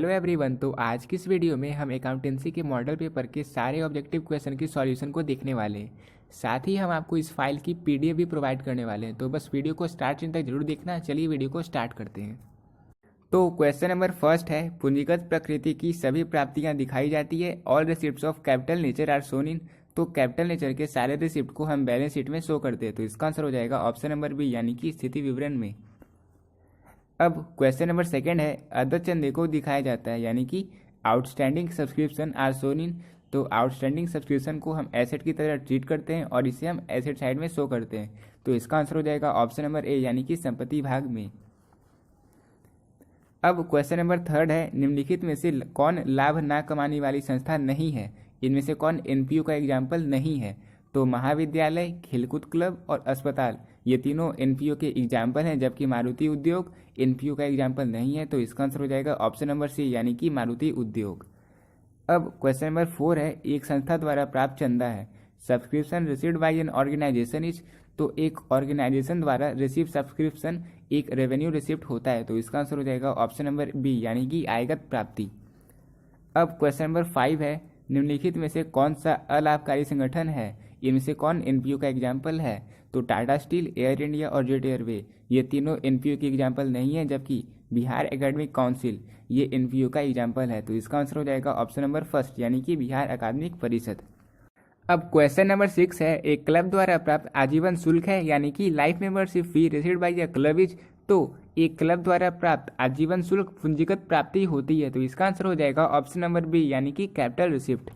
Hello everyone. तो आज की इस वीडियो में हम अकाउंटेंसी के मॉडल पेपर के सारे ऑब्जेक्टिव क्वेश्चन की सॉल्यूशन को देखने वाले हैं। साथ ही हम आपको इस फाइल की पीडीएफ भी प्रोवाइड करने वाले हैं। तो बस वीडियो को स्टार्ट तक जरूर देखना। चलिए वीडियो को स्टार्ट करते हैं। तो क्वेश्चन नंबर फर्स्ट है, पूंजीगत प्रकृति की सभी प्राप्तियां दिखाई जाती है। All receipts of capital nature are shown in. तो कैपिटल नेचर के सारे रिसिप्ट को हम बैलेंस शीट में शो करते हैं। तो इसका आंसर हो जाएगा ऑप्शन नंबर बी, यानी कि स्थिति विवरण में। अब क्वेश्चन नंबर सेकंड है, अदर चंदे को दिखाया जाता है, यानी कि outstanding subscription are shown in. तो आउटस्टैंडिंग सब्सक्रिप्शन को हम एसेट की तरह ट्रीट करते हैं और इसे हम एसेट साइड में शो करते हैं। तो इसका आंसर हो जाएगा ऑप्शन नंबर ए, यानी कि संपत्ति भाग में। अब क्वेश्चन नंबर थर्ड है, निम्नलिखित में से कौन लाभ ना कमाने वाली संस्था नहीं है? इनमें से कौन एनपीओ का एग्जाम्पल नहीं है? तो महाविद्यालय, खेलकूद क्लब और अस्पताल, ये तीनों एनपीओ के एग्जाम्पल हैं, जबकि मारुति उद्योग एनपीओ का एग्जाम्पल नहीं है। तो इसका आंसर हो जाएगा ऑप्शन नंबर सी, यानी कि मारुति उद्योग। अब क्वेश्चन नंबर 4 है, एक संस्था द्वारा प्राप्त चंदा है। Subscription received by an organisation is. तो एक ऑर्गेनाइजेशन द्वारा रिसीव सब्सक्रिप्शन एक रेवेन्यू रिसिप्ट होता है। तो इसका आंसर हो जाएगा ऑप्शन नंबर बी, यानी कि आयगत प्राप्ति। अब क्वेश्चन नंबर 5 है, निम्नलिखित में से कौन सा अलाभकारी संगठन है? इनमें से कौन एनपीओ का एग्जाम्पल है? तो टाटा स्टील, एयर इंडिया और जेट एयरवे, ये तीनों एनपीओ के एग्जाम्पल नहीं है, जबकि बिहार एकेडमिक काउंसिल ये एनपीओ का एग्जाम्पल है। तो इसका आंसर हो जाएगा ऑप्शन नंबर फर्स्ट, यानी कि बिहार अकादमिक परिषद। अब क्वेश्चन नंबर 6 है, एक क्लब द्वारा प्राप्त आजीवन शुल्क है, यानी कि life membership fee received by a club is. तो एक क्लब द्वारा प्राप्त आजीवन शुल्क पूंजीगत प्राप्ति होती है। तो इसका आंसर हो जाएगा ऑप्शन नंबर बी, यानी कि कैपिटल रिसिप्ट।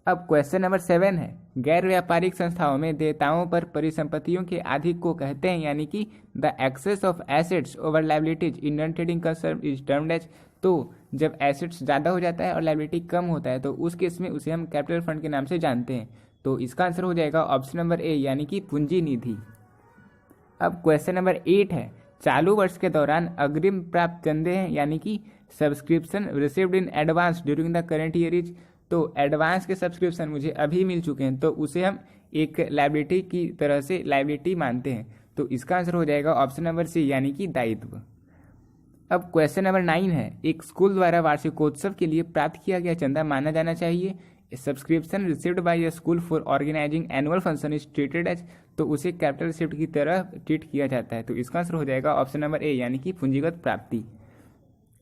अब क्वेश्चन नंबर 7 है, गैर व्यापारिक संस्थाओं में देयताओं पर परिसंपत्तियों के अधिक को कहते हैं, यानी कि the excess of assets over liabilities in non trading concern is termed as. तो जब एसेट्स ज़्यादा हो जाता है और लायबिलिटी कम होता है, तो उस केस में उसे हम कैपिटल फंड के नाम से जानते हैं। तो इसका आंसर हो जाएगा ऑप्शन नंबर ए, यानी कि पूंजी निधि। अब क्वेश्चन नंबर 8 है, चालू वर्ष के दौरान अग्रिम प्राप्त चंदे हैं, यानी कि subscription received in advance during the current year is. तो एडवांस के सब्सक्रिप्शन मुझे अभी मिल चुके हैं, तो उसे हम एक लायबिलिटी की तरह से लायबिलिटी मानते हैं। तो इसका आंसर हो जाएगा ऑप्शन नंबर सी, यानी कि दायित्व। अब क्वेश्चन नंबर 9 है, एक स्कूल द्वारा वार्षिकोत्सव के लिए प्राप्त किया गया चंदा माना जाना चाहिए। Subscription received by a school for organising annual function is treated as. तो उसे कैपिटल रिसिप्ट की तरह ट्रीट किया जाता है। तो इसका आंसर हो जाएगा ऑप्शन नंबर ए, यानी कि पूंजीगत प्राप्ति।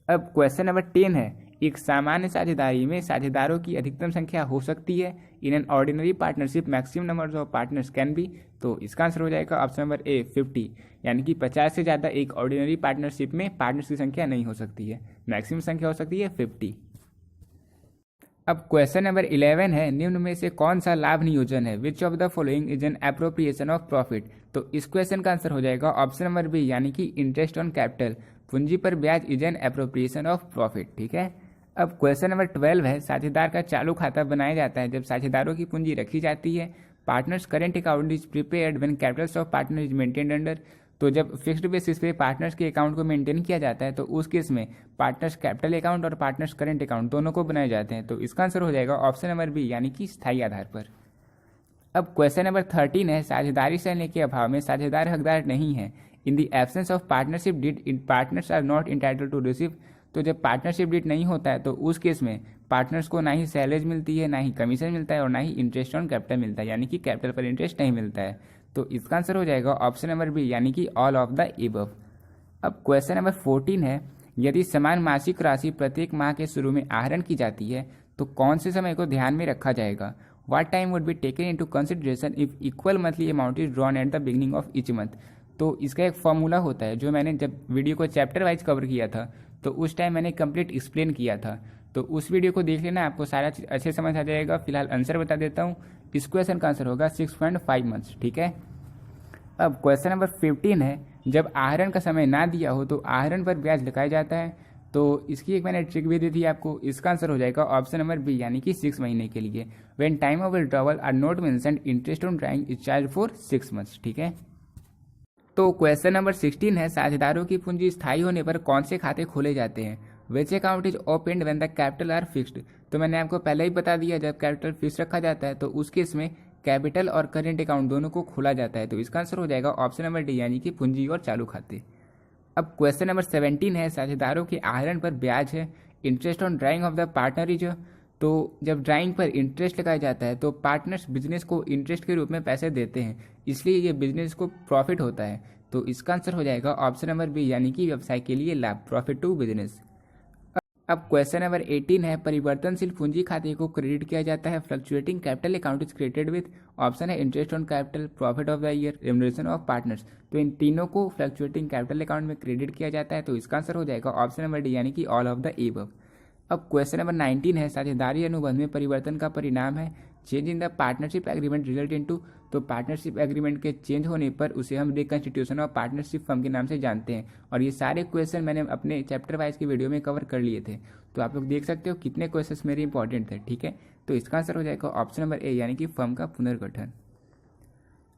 अब क्वेश्चन नंबर 10 है, एक सामान्य साझेदारी में साझेदारों की अधिकतम संख्या हो सकती है। In an ordinary partnership maximum number of partners can be. तो इसका आंसर हो जाएगा ऑप्शन नंबर ए, 50, यानी कि 50 से ज़्यादा एक ऑर्डिनरी पार्टनरशिप में पार्टनर्स की संख्या नहीं हो सकती है। मैक्सिमम संख्या हो सकती है 50। अब क्वेश्चन नंबर 11 है, निम्न में से कौन सा लाभ नियोजन है? Which of the following is an appropriation of profit. तो इस क्वेश्चन का आंसर हो जाएगा ऑप्शन नंबर बी, यानी कि इंटरेस्ट ऑन कैपिटल। पूंजी पर ब्याज is an appropriation of profit. ठीक है। अब क्वेश्चन नंबर 12 है, साझेदार का चालू खाता बनाया जाता है जब साझेदारों की पूंजी रखी जाती है। Partners current account is prepared when Capitals of partner is maintained under. तो जब फिक्स्ड बेसिस पे पार्टनर्स के अकाउंट को मेंटेन किया जाता है, तो उस केस में पार्टनर्स कैपिटल अकाउंट और पार्टनर्स करेंट अकाउंट दोनों को बनाए जाते हैं। तो इसका आंसर हो जाएगा ऑप्शन नंबर बी, यानी कि स्थायी आधार पर। अब क्वेश्चन नंबर 13 है, साझेदारी सहने के अभाव में साझेदार हकदार नहीं है। In the absence of partnership deed partners are not entitled to receive. तो जब पार्टनरशिप डीड नहीं होता है, तो उस केस में पार्टनर्स को ना ही सैलरी मिलती है, ना ही कमीशन मिलता है और ना ही इंटरेस्ट ऑन कैपिटल मिलता है, यानी कि कैपिटल पर इंटरेस्ट नहीं मिलता है। तो इसका आंसर हो जाएगा ऑप्शन नंबर बी, यानी कि ऑल ऑफ द एबव। अब क्वेश्चन नंबर 14 है, यदि समान मासिक राशि प्रत्येक माह के शुरू में आहरण की जाती है, तो कौन से समय को ध्यान में रखा जाएगा? What time would be taken into consideration if equal monthly amount is drawn at the beginning of each month. तो इसका एक फॉर्मूला होता है, जो मैंने जब वीडियो को चैप्टर वाइज कवर किया था, तो उस टाइम मैंने कंप्लीट एक्सप्लेन किया था। तो उस वीडियो को देख लेना, आपको सारा चीज़ अच्छे समझ आ जाएगा। फिलहाल आंसर बता देता हूँ। इस क्वेश्चन का आंसर होगा 6.5 मंथ्स। ठीक है। अब क्वेश्चन नंबर 15 है, जब आहरण का समय ना दिया हो तो आहरण पर ब्याज लगाया जाता है। तो इसकी एक मैंने ट्रिक भी दी थी आपको। इसका आंसर हो जाएगा ऑप्शन नंबर बी, यानी कि 6 महीने के लिए। When time of withdrawal are not mentioned, interest on drawing is charge for 6 months. ठीक है। तो क्वेश्चन नंबर 16 है, साझेदारों की पूंजी स्थायी होने पर कौन से खाते खोले जाते हैं? Which account is opened when the capital R fixed. तो मैंने आपको पहले ही बता दिया, जब कैपिटल फिक्स रखा जाता है, तो उस केस में कैपिटल और करेंट अकाउंट दोनों को खोला जाता है। तो इसका आंसर हो जाएगा ऑप्शन नंबर डी, यानी कि पूंजी और चालू खाते। अब क्वेश्चन नंबर 17 है, साझेदारों के आहरण पर ब्याज है। Interest on drying of the partner is. तो जब ड्राइंग पर इंटरेस्ट लगाया जाता है तो पार्टनर्स बिजनेस को इंटरेस्ट के रूप में पैसे देते हैं, इसलिए ये बिजनेस को प्रॉफिट होता है। तो इसका आंसर हो जाएगा ऑप्शन नंबर बी, यानी कि व्यवसाय के लिए लाभ, प्रॉफिट टू बिजनेस। अब क्वेश्चन नंबर 18 है, परिवर्तनशील पूंजी खाते को क्रेडिट किया जाता है। Fluctuating capital account is created with. Option है interest on capital, profit of the year, remuneration of partners. तो इन तीनों को फ्लक्चुएटिंग कैपिटल अकाउंट में क्रेडिट किया जाता है। तो इसका आंसर हो जाएगा ऑप्शन नंबर डी, यानी कि ऑल ऑफ द एबव। अब क्वेश्चन नंबर 19 है, साझेदारी अनुबंध में परिवर्तन का परिणाम है change in the partnership agreement result into. तो पार्टनरशिप एग्रीमेंट के चेंज होने पर उसे हम रिकंस्टिट्यूशन ऑफ पार्टनरशिप फर्म के नाम से जानते हैं। और ये सारे क्वेश्चन मैंने अपने चैप्टर वाइज की वीडियो में कवर कर लिए थे, तो आप लोग देख सकते हो कितने क्वेश्चन मेरे इंपॉर्टेंट थे। ठीक है, तो इसका आंसर हो जाएगा ऑप्शन नंबर ए, यानी कि फर्म का पुनर्गठन।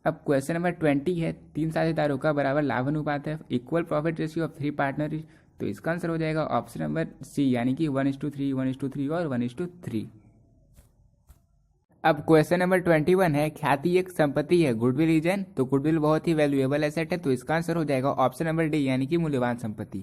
अब क्वेश्चन नंबर 20 है, 3 साझेदारों का बराबर लाभ अनुपात है, equal profit ratio of 3 partner. तो इसका आंसर हो जाएगा ऑप्शन नंबर सी, यानी कि 1:3, 1:3 और 1:3। अब क्वेश्चन नंबर 21 है, ख्याति एक संपत्ति है, गुडविल इज एन। तो गुडविल बहुत ही वैल्यूएबल एसेट है, तो इसका आंसर हो जाएगा ऑप्शन नंबर डी, यानी कि मूल्यवान संपत्ति।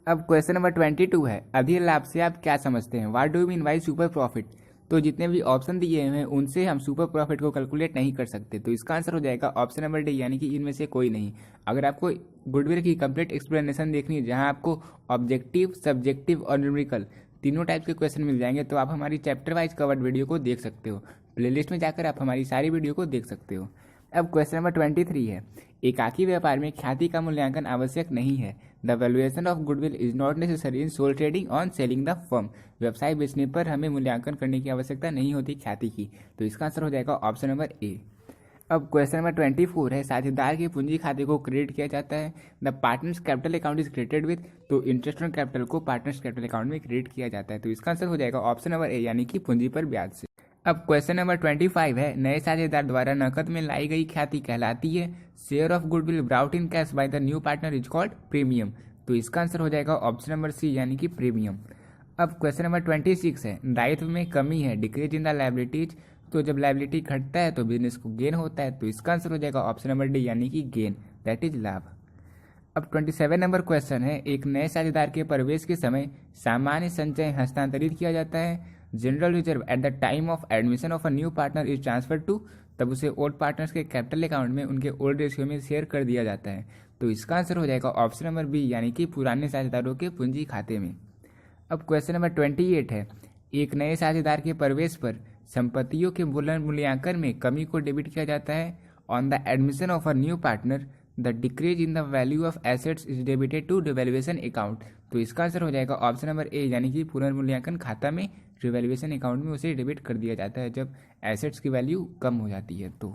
अब क्वेश्चन नंबर 22 है, अधिक लाभ से आप क्या समझते हैं, what do you mean by super profit. तो जितने भी ऑप्शन दिए हुए हैं उनसे हम सुपर प्रॉफिट को कैलकुलेट नहीं कर सकते, तो इसका आंसर हो जाएगा ऑप्शन नंबर डी, यानी कि इनमें से कोई नहीं। अगर आपको गुडविल की कंप्लीट एक्सप्लेनेशन देखनी है, जहां आपको ऑब्जेक्टिव, सब्जेक्टिव और न्यूमेरिकल तीनों टाइप के क्वेश्चन मिल जाएंगे, तो आप हमारी चैप्टर वाइज कवर्ड वीडियो को देख सकते हो। प्लेलिस्ट में जाकर आप हमारी सारी वीडियो को देख सकते हो। अब क्वेश्चन नंबर 23 है, एकाकी व्यापार में ख्याति का मूल्यांकन आवश्यक नहीं है। The valuation of goodwill is not necessary in sole trading on selling the firm. व्यवसाय बेचने पर हमें मूल्यांकन करने की आवश्यकता नहीं होती ख्याति की, तो इसका आंसर हो जाएगा ऑप्शन नंबर ए। अब क्वेश्चन नंबर 24 है, साझेदार के पूंजी खाते को क्रेडिट किया जाता है। The partners capital account is created with. तो इंटरेस्ट ऑन कैपिटल को पार्टनर्स कैपिटल अकाउंट में क्रेडिट किया जाता है, तो इसका आंसर हो जाएगा ऑप्शन नंबर ए, यानी कि पूंजी पर ब्याज से। अब क्वेश्चन नंबर 25 है, नए साझेदार द्वारा नकद में लाई गई ख्याति कहलाती है। Share of goodwill brought in cash by the new partner is called premium. तो इसका आंसर हो जाएगा ऑप्शन नंबर सी, यानी कि प्रीमियम। अब क्वेश्चन नंबर 26 है, दायित्व में कमी है, डिक्रीज इन द लायबिलिटीज। तो जब लायबिलिटी घटता है तो बिजनेस को गेन होता है, तो इसका आंसर हो जाएगा ऑप्शन नंबर डी, यानी कि गेन, दैट इज लाभ। अब 27 नंबर क्वेश्चन है, एक नए साझेदार के प्रवेश के समय सामान्य संचय हस्तांतरित किया जाता है। General reserve at the time of admission of a new partner is transfer to. तब उसे ओल्ड पार्टनर्स के कैपिटल अकाउंट में उनके ओल्ड रेशियो में शेयर कर दिया जाता है, तो इसका आंसर हो जाएगा ऑप्शन नंबर बी, यानी कि पुराने साझेदारों के पूंजी खाते में। अब क्वेश्चन नंबर 28 है, एक नए साझेदार के प्रवेश पर संपत्तियों के मूल्यांकन में कमी को डेबिट किया जाता है। On the admission of a new partner the decrease in the value of assets is debited to revaluation account. तो इसका आंसर हो जाएगा ऑप्शन नंबर ए, यानी कि पुनर्मूल्यांकन खाता में रिवैल्यूएशन अकाउंट में उसे डेबिट कर दिया जाता है जब एसेट्स की वैल्यू कम हो जाती है। तो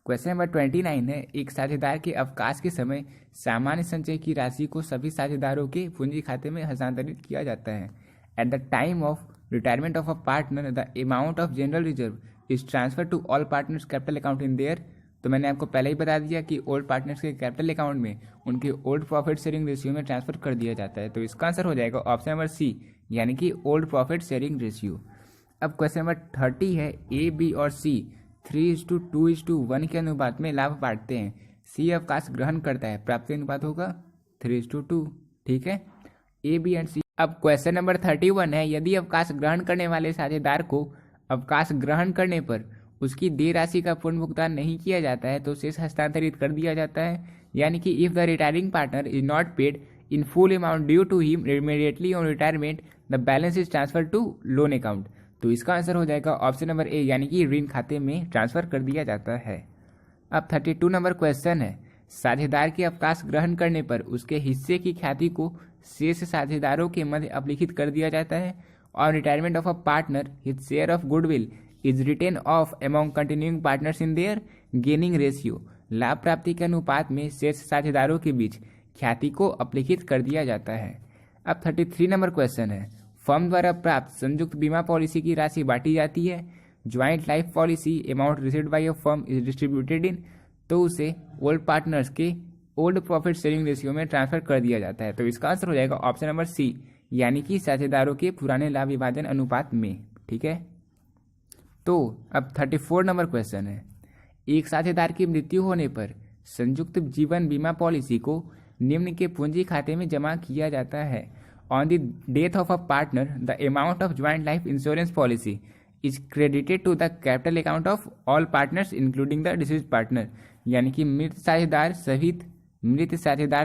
क्वेश्चन नंबर 29 है, एक साझेदार के अवकाश के समय सामान्य संचय की राशि को सभी साझेदारों के पूंजी खाते में हस्तांतरित किया जाता है। At the time of retirement of a partner the amount of general reserve is transfer to all partners capital account in their. तो मैंने आपको पहले ही बता दिया कि ओल्ड पार्टनर्स के कैपिटल अकाउंट में उनके ओल्ड प्रॉफिट शेयरिंग रेशियो में ट्रांसफर कर दिया जाता है, तो इसका आंसर हो जाएगा ऑप्शन नंबर सी, यानी कि ओल्ड प्रॉफिट शेयरिंग रेशियो। अब क्वेश्चन नंबर 30 है, ए, बी और सी 3:2:1 के अनुपात में लाभ बांटते हैं। सी अवकाश ग्रहण करता है, प्राप्ति अनुपात होगा 3:2। ठीक है, ए, बी एंड सी। अब क्वेश्चन नंबर 31 है, यदि अवकाश ग्रहण करने वाले साझेदार को अवकाश ग्रहण करने पर उसकी देय राशि का पूर्ण भुगतान नहीं किया जाता है तो शेष हस्तांतरित कर दिया जाता है। यानी कि if the retiring partner is not paid in full amount due to him immediately on retirement the balance is transfer to loan account. तो इसका आंसर हो जाएगा ऑप्शन नंबर ए, यानी कि ऋण खाते में ट्रांसफर कर दिया जाता है। अब 32 नंबर क्वेश्चन है, साझेदार के अवकाश ग्रहण करने पर उसके हिस्से की ख्याति को शेष साझेदारों के मध्य अपलिखित कर दिया जाता है। On retirement of a partner his share of goodwill is written off among continuing partners in their gaining ratio. लाभ प्राप्ति के अनुपात में शेष साझेदारों के बीच ख्याति को अपलिखित कर दिया जाता है। अब 33 नंबर क्वेश्चन है, फर्म द्वारा प्राप्त संयुक्त बीमा पॉलिसी की राशि बांटी जाती है। Joint life policy amount received by a firm is distributed in. तो उसे ओल्ड पार्टनर्स के ओल्ड प्रॉफिट शेयरिंग रेशियो में ट्रांसफर कर दिया जाता है, तो इसका आंसर हो जाएगा ऑप्शन नंबर सी, यानी कि साझेदारों के पुराने लाभ विभाजन अनुपात में। ठीक है, तो अब 34 नंबर क्वेश्चन है, एक साझेदार की मृत्यु होने पर संयुक्त जीवन बीमा पॉलिसी को निम्न के पूंजी खाते में जमा किया जाता है। On the death of a partner the amount of joint life insurance policy is credited to the capital account of all partners including the deceased partner, यानी कि मृत साझेदार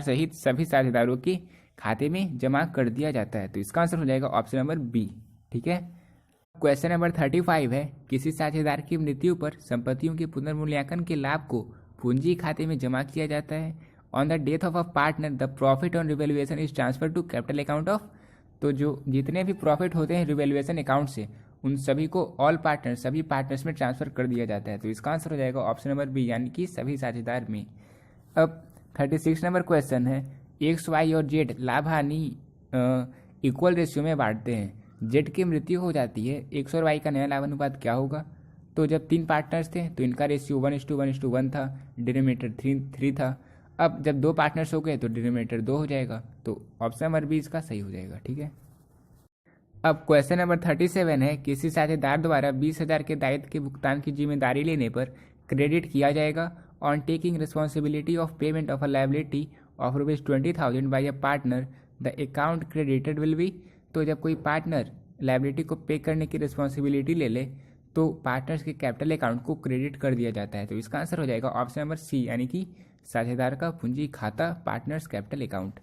सहित सभी साझेदारों के खाते में जमा कर दिया जाता है। तो इसका आंसर हो जाएगा ऑप्शन नंबर बी। ठीक है। क्वेश्चन नंबर 35 है, किसी साझेदार की मृत्यु पर संपत्तियों के पुनर्मूल्यांकन के लाभ को पूंजी खाते में जमा किया जाता है। On the death of a partner the profit on revaluation is transfer to capital account of, तो जो जितने भी प्रॉफिट होते हैं रिवैल्यूएशन अकाउंट से उन सभी को ऑल पार्टनर सभी पार्टनर्स में ट्रांसफर कर दिया जाता है। तो इसका आंसर हो जाएगा ऑप्शन नंबर बी, यानी कि सभी साझेदार में। अब 36 नंबर क्वेश्चन है, एक्स वाई और जेड लाभ हानि इक्वल रेशियो में बांटते हैं। जेड की मृत्यु हो जाती है, एक्स और वाई का नया लाभ अनुपात क्या होगा? तो जब 3 पार्टनर्स थे तो इनका रेशियो 1:1:1 था, डिनोमिनेटर 3 था। अब जब 2 पार्टनर्स हो गए तो डिनोमिनेटर 2 हो जाएगा। तो ऑप्शन नंबर बी इसका सही हो जाएगा। ठीक है। अब क्वेश्चन नंबर 37 है, किसी साझेदार द्वारा 20,000 के दायित्व के भुगतान की जिम्मेदारी लेने पर क्रेडिट किया जाएगा on taking responsibility of payment of a liability of ₹20,000 by a partner the account credited will be. तो जब कोई पार्टनर लायबिलिटी को पे करने की रिस्पॉन्सिबिलिटी ले ले तो पार्टनर्स के कैपिटल अकाउंट को क्रेडिट कर दिया जाता है। तो इसका आंसर हो जाएगा ऑप्शन नंबर सी, यानी कि साझेदार का पूंजी खाता पार्टनर्स कैपिटल अकाउंट।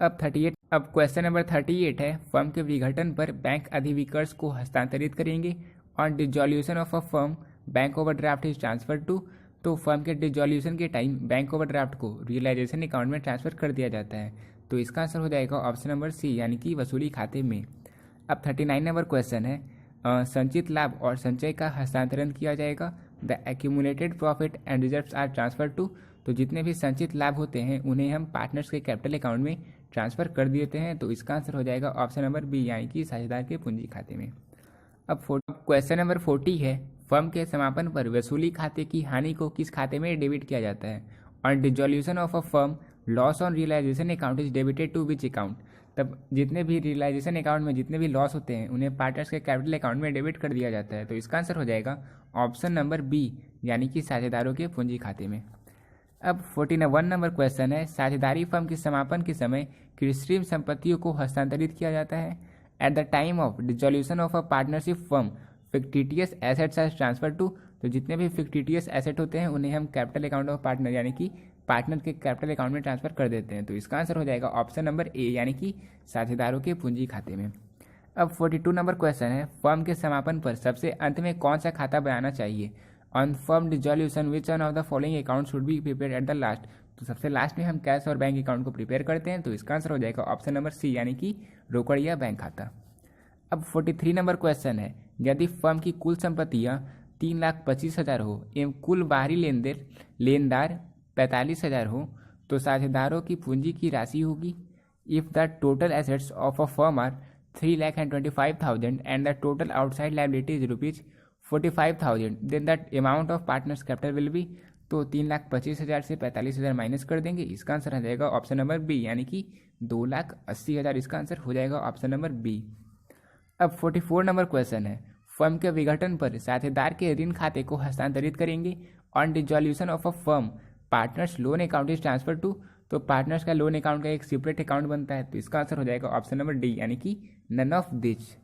अब क्वेश्चन नंबर 38 है, फर्म के विघटन पर बैंक अधिविकर्ष को हस्तांतरित करेंगे। On dissolution of a firm bank overdraft is transfer to. तो फर्म के डिसॉल्यूशन के टाइम बैंक ओवरड्राफ्ट को रियलाइजेशन अकाउंट में ट्रांसफर कर दिया जाता है। तो इसका आंसर हो जाएगा ऑप्शन नंबर सी, यानी कि वसूली खाते में। अब 39 नंबर क्वेश्चन है, संचित लाभ और संचय का हस्तांतरण किया जाएगा। The accumulated profit and reserves are transfer to. तो जितने भी संचित लाभ होते हैं उन्हें हम पार्टनर्स के कैपिटल अकाउंट में ट्रांसफर कर देते हैं। तो इसका आंसर हो जाएगा ऑप्शन नंबर बी, यानी कि साझेदार के पूंजी खाते में। अब क्वेश्चन नंबर 40 है, फर्म के समापन पर वसूली खाते की हानि को किस खाते में डेबिट किया जाता है? On dissolution of a firm loss on realisation account is debited to which account. तब जितने भी रियलाइजेशन अकाउंट में जितने भी लॉस होते हैं उन्हें पार्टनर्स के कैपिटल अकाउंट में डेबिट कर दिया जाता है। तो इसका आंसर हो जाएगा ऑप्शन नंबर बी, यानी कि साझेदारों के पूंजी खाते में। अब 41 नंबर क्वेश्चन है, साझेदारी फर्म के समापन के समय कृत्रिम संपत्तियों को हस्तांतरित किया जाता है। At the time of dissolution of a partnership firm fictitious assets are transfer to. तो जितने भी फिक्टिटियस एसेट होते हैं उन्हें हम कैपिटल अकाउंट ऑफ पार्टनर यानी कि पार्टनर के कैपिटल अकाउंट में ट्रांसफर कर देते हैं। तो इसका आंसर हो जाएगा ऑप्शन नंबर ए, यानी कि साझेदारों के पूंजी खाते में। अब 42 नंबर क्वेश्चन है, फर्म के समापन पर सबसे अंत में कौन सा खाता बनाना चाहिए? On firm dissolution which one of the following account should be prepare at the last. तो सबसे लास्ट में हम कैश और बैंक अकाउंट को प्रिपेयर करते हैं। तो इसका आंसर हो जाएगा ऑप्शन नंबर सी, यानी कि रोकड़ या बैंक खाता। अब 43 नंबर क्वेश्चन है, यदि फर्म की कुल संपत्तियां 3,25,000 हो एवं कुल बाहरी लेनदार 45,000 हो तो साझेदारों की पूंजी की राशि होगी। If the total assets of a firm are 3,25,000 and the total outside liability is ₹45,000 then the amount of partners capital will be. तो 3,25,000 से 45,000 माइनस कर देंगे। इसका आंसर आ जाएगा ऑप्शन नंबर बी, यानी कि 2,80,000। इसका आंसर हो जाएगा ऑप्शन नंबर बी। अब 44 नंबर क्वेश्चन है, फर्म के विघटन पर साझेदार के ऋण खाते को हस्तांतरित करेंगे। On dissolution of a firm partners loan account is transfer to. तो पार्टनर्स का लोन अकाउंट का एक सेपरेट अकाउंट बनता है। तो इसका आंसर हो जाएगा ऑप्शन नंबर डी, यानी कि नन ऑफ दिस।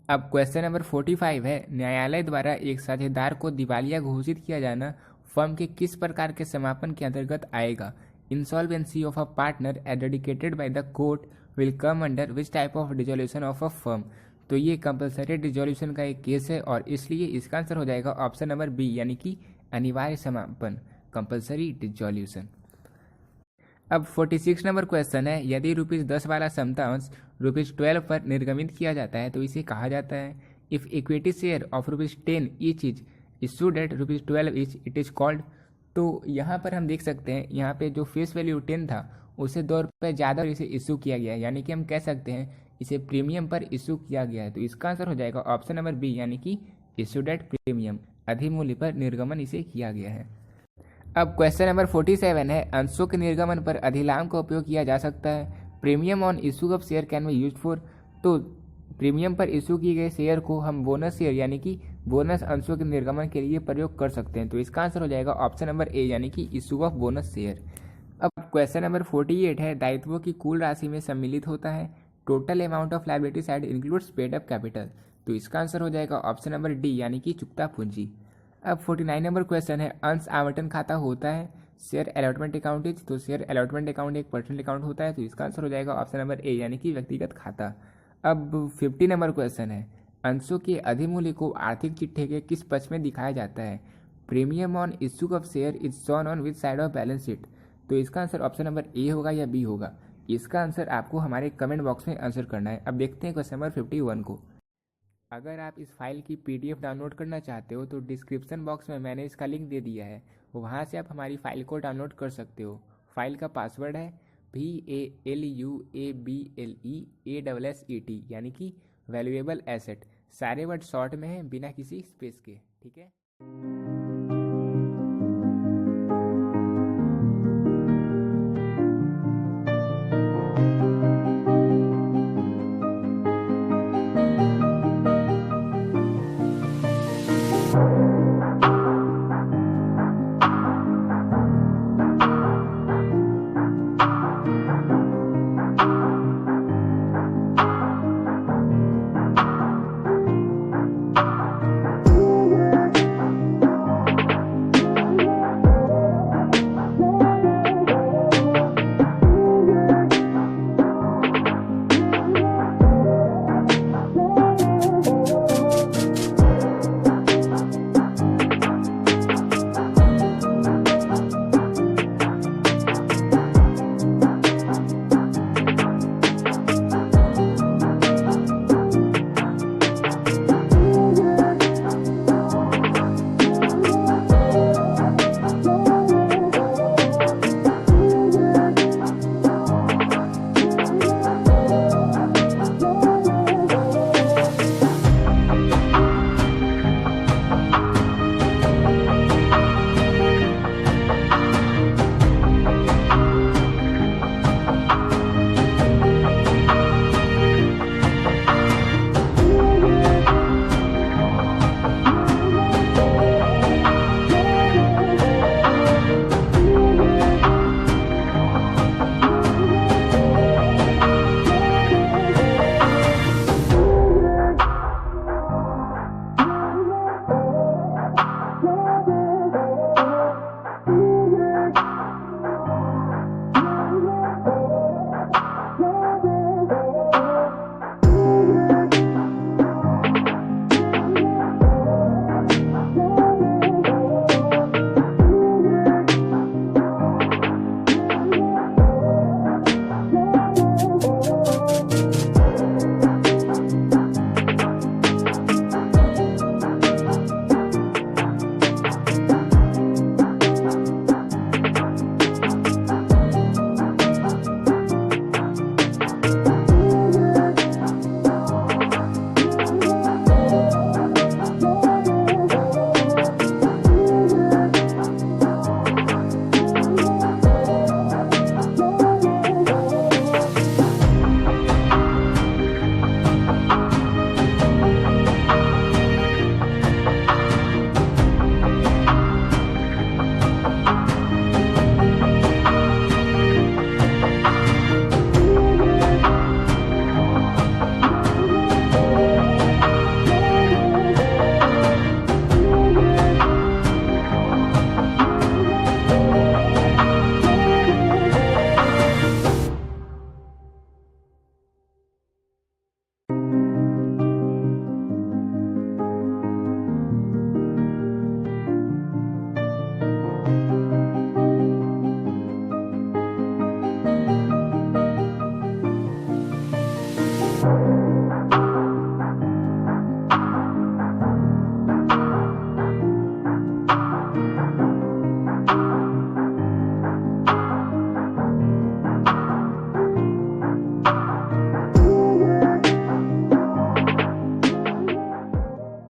अब क्वेश्चन नंबर 45 है, न्यायालय द्वारा एक साझेदार को दिवालिया घोषित किया जाना फर्म के किस प्रकार के समापन के अंतर्गत आएगा? Insolvency of a partner adjudicated by the court will come under which type of dissolution of a firm. तो ये कंपलसरी डिसॉल्यूशन का एक केस है और इसलिए इसका आंसर हो जाएगा ऑप्शन नंबर बी, यानी कि अनिवार्य समापन, कंपलसरी डिसॉल्यूशन। अब 46 नंबर क्वेश्चन है, यदि ₹10 वाला समतांश ₹12 पर निर्गमित किया जाता है तो इसे कहा जाता है। If equity share of ₹10 each is issued at ₹12 each it is called. तो यहाँ पर हम देख सकते हैं, यहाँ पे जो फेस वैल्यू 10 था उसे ₹2 ज़्यादा इसे इशू किया गया है, यानी कि हम कह सकते हैं इसे प्रीमियम पर इशू किया गया है। तो इसका आंसर हो जाएगा ऑप्शन नंबर बी, यानी कि इशूड एट प्रीमियम, अधिमूल्य पर निर्गमन इसे किया गया है। अब क्वेश्चन नंबर 47 है, अंशों के निर्गमन पर अधिलाभ का उपयोग किया जा सकता है। Premium on issue of share can be used for. तो प्रीमियम पर इशू किए गए शेयर को हम बोनस शेयर यानी कि बोनस अंशों के निर्गमन के लिए प्रयोग कर सकते हैं। तो इसका आंसर हो जाएगा ऑप्शन नंबर ए, यानी कि इशू ऑफ बोनस शेयर। अब क्वेश्चन नंबर 48 है, दायित्वों की कुल राशि में सम्मिलित होता है total amount of liability side includes paid up capital. तो इसका आंसर हो जाएगा ऑप्शन नंबर डी यानी कि चुकता पूंजी। अब 49 नंबर क्वेश्चन है, अंश आवंटन खाता होता है शेयर अलॉटमेंट अकाउंट इज। तो शेयर अलॉटमेंट अकाउंट एक पर्सनल अकाउंट होता है, तो इसका आंसर हो जाएगा ऑप्शन नंबर ए यानी कि व्यक्तिगत खाता। अब 50 नंबर क्वेश्चन है, अंशों के अधिमूल्य को आर्थिक चिट्ठे के किस पक्ष में दिखाया जाता है? Premium on issue of share is shown on which side of balance sheet. तो इसका आंसर ऑप्शन नंबर ए होगा या बी होगा? इसका आंसर आपको हमारे कमेंट बॉक्स में आंसर करना है। अब देखते हैं क्वेश्चन नंबर 51 को। अगर आप इस फाइल की पीडीएफ डाउनलोड करना चाहते हो तो डिस्क्रिप्शन बॉक्स में मैंने इसका लिंक दे दिया है, वहाँ से आप हमारी फाइल को डाउनलोड कर सकते हो। फाइल का पासवर्ड है VALUABLEASSET यानी कि वैल्यूएबल एसेट। सारे वर्ड शॉर्ट में है बिना किसी स्पेस के, ठीक है।